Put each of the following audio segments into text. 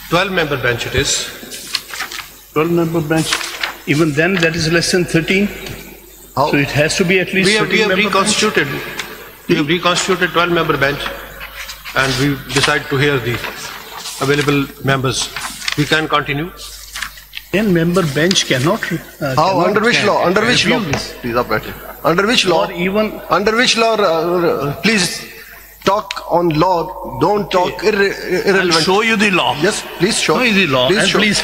12-member bench it is. 12-member bench. Even then, that is less than 13. How? So it has to be at least We have reconstituted. We have reconstituted 12-member bench, and we decide to hear the available members. We can continue. 10-member bench cannot. How? Under which law? Under which law? Please, up at it. Under which law? Or even. Under which law? Please talk on law. Don't talk irrelevant. I'll show you the law. Yes, please show. Show you the law. Please And show. please,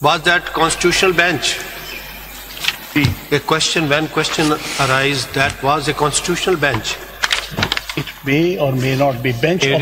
Was that constitutional bench? A question, when question arise, that was a constitutional bench. It may or may not be bench of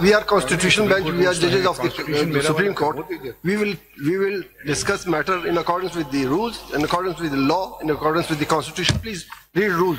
We are constitutional bench. We are judges of the Supreme Court. We will discuss matter in accordance with the rules, in accordance with the law, in accordance with the Constitution. Please read rules.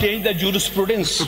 change the jurisprudence.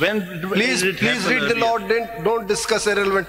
When Please read the law. Don't discuss irrelevant.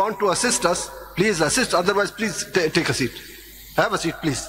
want to assist us, please assist. Otherwise, please take a seat. Have a seat, please.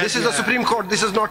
this is the Supreme Court. This is not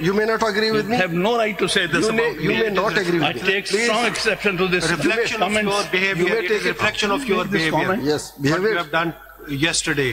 You may not agree with me. You have no right to say this about me. You may not agree with me. I take strong exception to this. Reflection of your behavior. It is a reflection of your behavior. Yes, What you behavior. have done yesterday.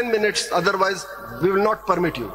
10 minutes. Otherwise, we will not permit you.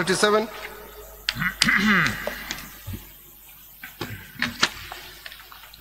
37.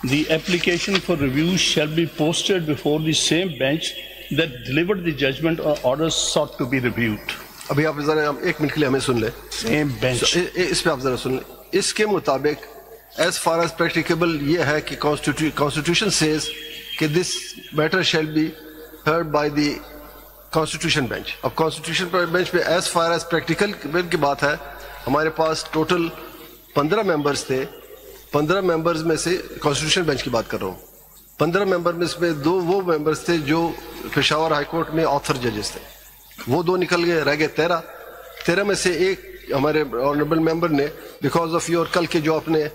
The application for review shall be posted before the same bench that delivered the judgment or orders sought to be reviewed. ابھی آپ ذرا 1 minute کے لیے ہمیں سن لیں. Same bench. اس پہ آپ ذرا سن لیں. اس کے مطابق ایز فار ایز پریکٹیکیبل یہ ہے کہ کانسٹیٹیوشن سیز کہ this matter shall be heard by the constitution bench. اب کانسٹیٹیوشن بینچ پہ ایز فار ایز پریکٹیکل کی بات ہے, ہمارے پاس ٹوٹل 15 ممبرز تھے. 15 ممبرز میں سے کانسٹیٹیوشن بینچ کی بات کر رہا ہوں, 15 ممبر میں اس میں 2 وہ ممبرز تھے جو پشاور ہائی کورٹ میں آتھر ججز تھے, وہ 2 نکل گئے, رہ گئے 13 میں سے ایک ہمارے آنریبل ممبر نے بیکاز آف یور کل کے جو آپ نے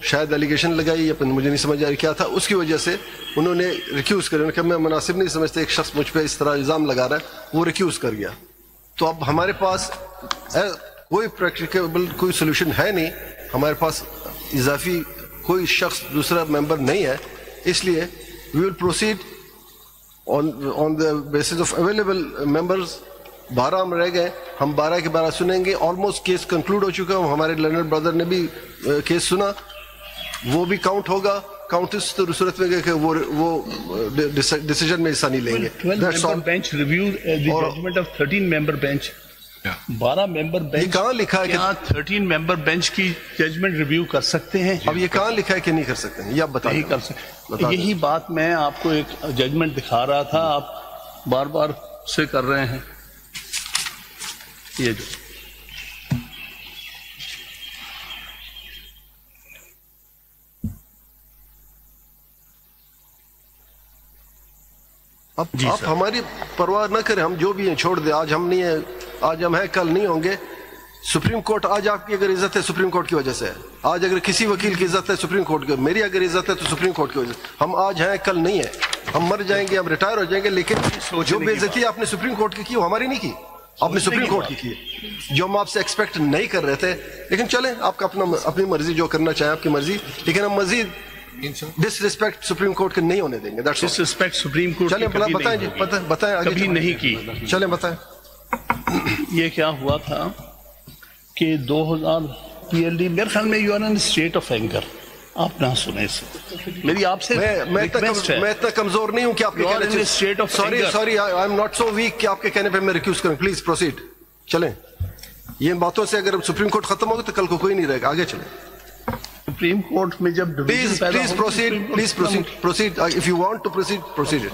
شاید ایلیگیشن لگائی یا مجھے نہیں سمجھ آ رہی کیا تھا, اس کی وجہ سے انہوں نے ریکیوز کر, کہ میں مناسب نہیں سمجھتا ایک شخص مجھ پہ اس طرح الزام لگا رہا ہے, وہ ریکیوز کر گیا. تو اب ہمارے پاس کوئی پریکٹیکیبل کوئی سولوشن ہے نہیں, ہمارے پاس اضافی کوئی شخص دوسرا ممبر نہیں ہے, اس لیے we will proceed on the basis of available members. 12 ہم رہ گئے, ہم 12 کے 12 سنیں گے. آلموسٹ کیس کنکلوڈ ہو چکا, ہمارے لرنر بردر نے بھی کیس سنا, وہ بھی کاؤنٹ ہوگا. کاؤنٹ اس صورت میں کہ وہ ڈیسیجن میں حصہ نہیں لیں گے. 12 bench reviewed the judgment of 13 member bench. 12 member bench. یہ کہاں لکھا ہے کہ 13 member bench کی ججمنٹ ریویو کر سکتے ہیں؟ اب یہ کہاں لکھا ہے کہ نہیں کر سکتے ہیں, یہ آپ بتائیں. نہیں کر سکتے. یہی بات میں آپ کو ایک ججمنٹ دکھا رہا تھا, آپ بار بار سے کر رہے ہیں. یہ جو آپ ہماری پرواہ نہ کریں, ہم جو بھی ہیں چھوڑ دیں. آج ہم نہیں ہیں, آج ہم ہیں, کل نہیں ہوں گے. سپریم کورٹ آج آپ کی اگر عزت ہے سپریم کورٹ کی وجہ سے ہے. آج اگر کسی وکیل کی عزت ہے سپریم کورٹ کی, میری اگر عزت ہے تو سپریم کورٹ کی وجہ سے. ہم آج ہیں, کل نہیں ہیں. ہم مر جائیں گے, ہم ریٹائر ہو جائیں گے, لیکن جو بے عزتی آپ نے سپریم کورٹ کی وہ ہماری نہیں کی, آپ نے سپریم کورٹ کی ہے, جو ہم آپ سے ایکسپیکٹ نہیں کر رہے تھے. لیکن چلیں, آپ کا اپنی مرضی, جو کرنا چاہیں آپ کی مرضی, لیکن ہم مزید ڈس ریسپیکٹ سپریم کورٹ کے نہیں ہونے دیں گے. ڈس ریسپیکٹ سپریم کورٹ چلیں بتائیں جی, بتائیں آگے. کبھی نہیں کی. چلیں بتائیں. یہ کیا ہوا تھا کہ 2000 PLD, میرے خیال میں you are in state of anger. آپ نہ سنیں سے, میری آپ سے میں اتنا کمزور نہیں ہوں کہ آپ کے کہنے sorry I am not so week کہ آپ کے کہنے پہ میں ریکیوز کروں. Please proceed. چلیں, یہ باتوں سے اگر سپریم کورٹ ختم ہوگا تو کل کو کوئی نہیں رہے گا. آگے چلیں. سپریم کورٹ میں جب please proceed, please proceed. If you want to proceed, proceed.